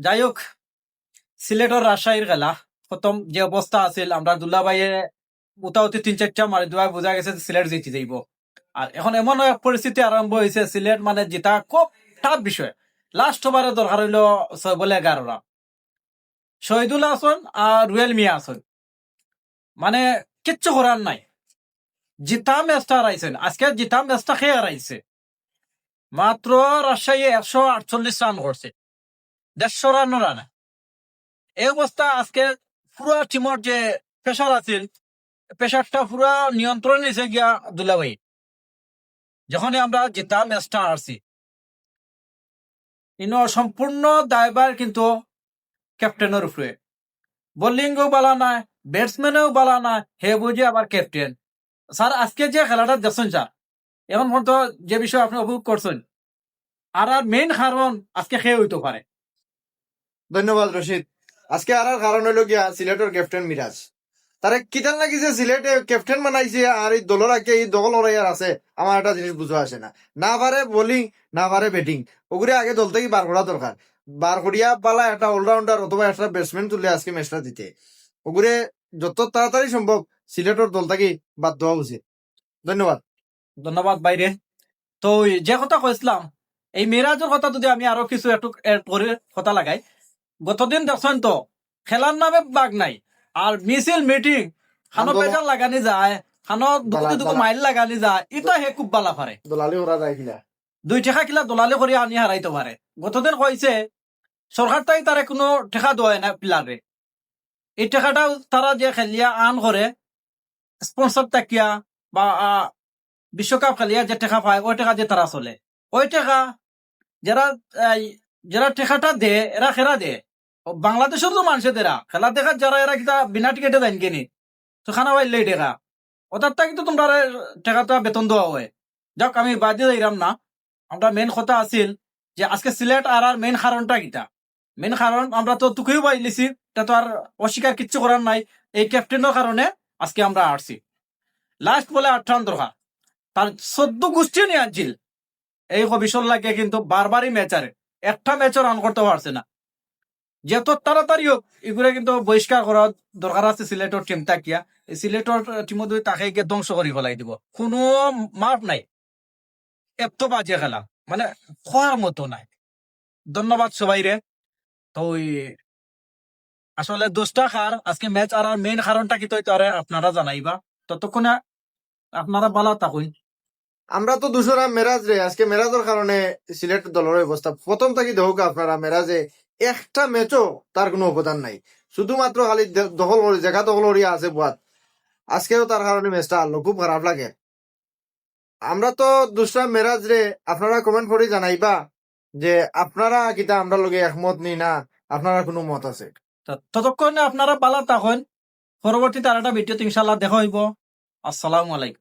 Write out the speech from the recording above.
যাই হোক, সিলেটর রাজশাহীর খেলা প্রথম যে অবস্থা আছিল, আমরা দুলাভাইয়ে মোটামুটি 3-4টা মারি দেওয়া বোঝা গেছে যে সিলেট জিতে যাইব। আর এখন এমন এক পরিস্থিতি আরম্ভ হয়েছে, সিলেট মানে জিতা খুব টাফ বিষয়। লাস্ট ওভারে দরকার হইল 6 বলে 11 রান। শহীদুল হাসান আর রুয়েল মিয়া আছেন, মানে কিচ্ছু করার নাই। জিতা ম্যাচটা হারাইছেন, আজকে জিতা ম্যাচটা খেয়ে হারাইছে। মাত্র রাজশাহী 148 রান করছে, 150 রান। এই অবস্থা আজকে পুরো টিমের যে প্রেশার আছিল, প্রেশারটা পুরো নিয়ন্ত্রণ নিছে গিয়া দুলাভাই। যখনই আমরা জিতা ম্যাচটা হারছি, সম্পূর্ণ দায়ভার কিন্তু ক্যাপ্টেনের উপরে। বোলিংও বালা নাই, ব্যাটসম্যানও বালা নাই, হে বুঝে আবার ক্যাপ্টেন। স্যার আজকে যে খেলাটা দেখছেন স্যার, এখন পর্যন্ত যে বিষয় আপনি উপভোগ করছেন, আর মেইন কারণ আজকে খেয়ে হইতে পারে। ধন্যবাদ রশিদ। আজকে আর কারণ হইল গিয়া সিলেটের ক্যাপ্টেন মিরাজ। তারে কিতান লাগিছে সিলেটে ক্যাপ্টেন বানাইছে, আর এই দলের আগে এই দল লড়াইয়ার আছে। আমার একটা জিনিস বুঝা আসে না, না পারে বোলিং না পারে ব্যাটিং, ওগুলো আগে দল থেকে বার করা দরকার। বার করিয়া পালা একটা অলরাউন্ডার অথবা একটা ব্যাটসম্যান তুলে আজকে ম্যাচটা দিতে, ওগুলো যত তাড়াতাড়ি সম্ভব সিলেটের দল থেকে বাদ দেওয়া উচিত। ধন্যবাদ। ধন্যবাদ বাইরে। তো যে কথা কইছিলাম, এই মিরাজের কথা যদি আমি আরো কিছু একটু add করে কথা লাগাই, গতদিন দেখছেন তো খেলার নামে বাগ নাই, আর মিছিল মিটিং খানো পেজাল লাগানি যায়, খানো দুকু মাইল লাগানি যায়, ইটা হে খুব বালা পারে। দলালি ওরা যায় কিনা 2 টাকা কিলা দলালি করে আনি হারাইতে পারে। গতদিন কইছে সরকার তাই তারা কোনো টাকা দেয় না প্লেয়ারে। এই টাকাটা তারা যে খেলিয়া আন করে স্পন্সর তাকিয়া বা বিশ্বকাপ খেলিয়া যে টাকা পায়, ওই টাকা দিয়ে তারা চলে। ওই টাকা যারা যারা টাকাটা দে, এরা খেলা দে বাংলাদেশের তো মানুষের দেরা খেলা দেখার, যারা এরা কিতা বিনা টিকেটে দেন কিনি তো খানা পাইলে টাকা ওটার তা কিন্তু তোমরা টাকাটা বেতন দেওয়া হয়। যাক আমি বাদ দিয়ে দিলাম না, আমরা মেন কথা আছিল যে আজকে সিলেট আর মেন কারণটা কিটা। মেন কারণ আমরা তো তুকেও পাইলিছি, এটা তো আর অস্বীকার কিচ্ছু করার নাই। এই ক্যাপ্টেনের কারণে আজকে আমরা আসছি। লাস্ট বলে 8 রান দরকার, তার 14 গোষ্ঠী নিয়ে আনছিল। এই কবিশন লাগে কিন্তু বারবারই ম্যাচারে একটা ম্যাচও রান করতে পারছে না। যত তাড়াতাড়ি হোক এগুলো কিন্তু বহিষ্কার করা দরকার আছে সিলেটের টিম তাকিয়া। এই সিলেটের টিমও দুই তাকে গিয়ে ধ্বংস করে ফেলাই দিব, কোনো মাপ নাই। এত বাজে খেলা, মানে খোয়ার মতো নাই। ধন্যবাদ সবাই রে। তো আসলে দোষটা খার আজকে ম্যাচ আর মেইন কারণটা কি তো আপনারা জানাইবা। ততক্ষণে আপনারা বালা থাকুন। আমরা তো দুশোরা মেরাজ রে, আজকে মেরাজের কারণে সিলেট দলের অবস্থা প্রথম থেকে দেখুক আপনারা। মেরাজে একটা ম্যাচও তার কোনো অবদান নাই, শুধুমাত্র খালি দখল করি, জায়গা দখল করিয়া আছে বুয়াত। আজকেও তার কারণে ম্যাচটা হারলো, খুব খারাপ লাগে। আমরা তো দুসরা মেরাজ রে, আপনারা কমেন্ট করে জানাইবা যে আপনারা কিতা আমরা লগে একমত নি না, আপনারা কোনো মত আছে। ততক্ষণে আপনারা বালা থাকুন। পরবর্তীতে আর একটা ভিডিওতে ইনশাল্লাহ দেখা হইব। আসসালামু আলাইকুম।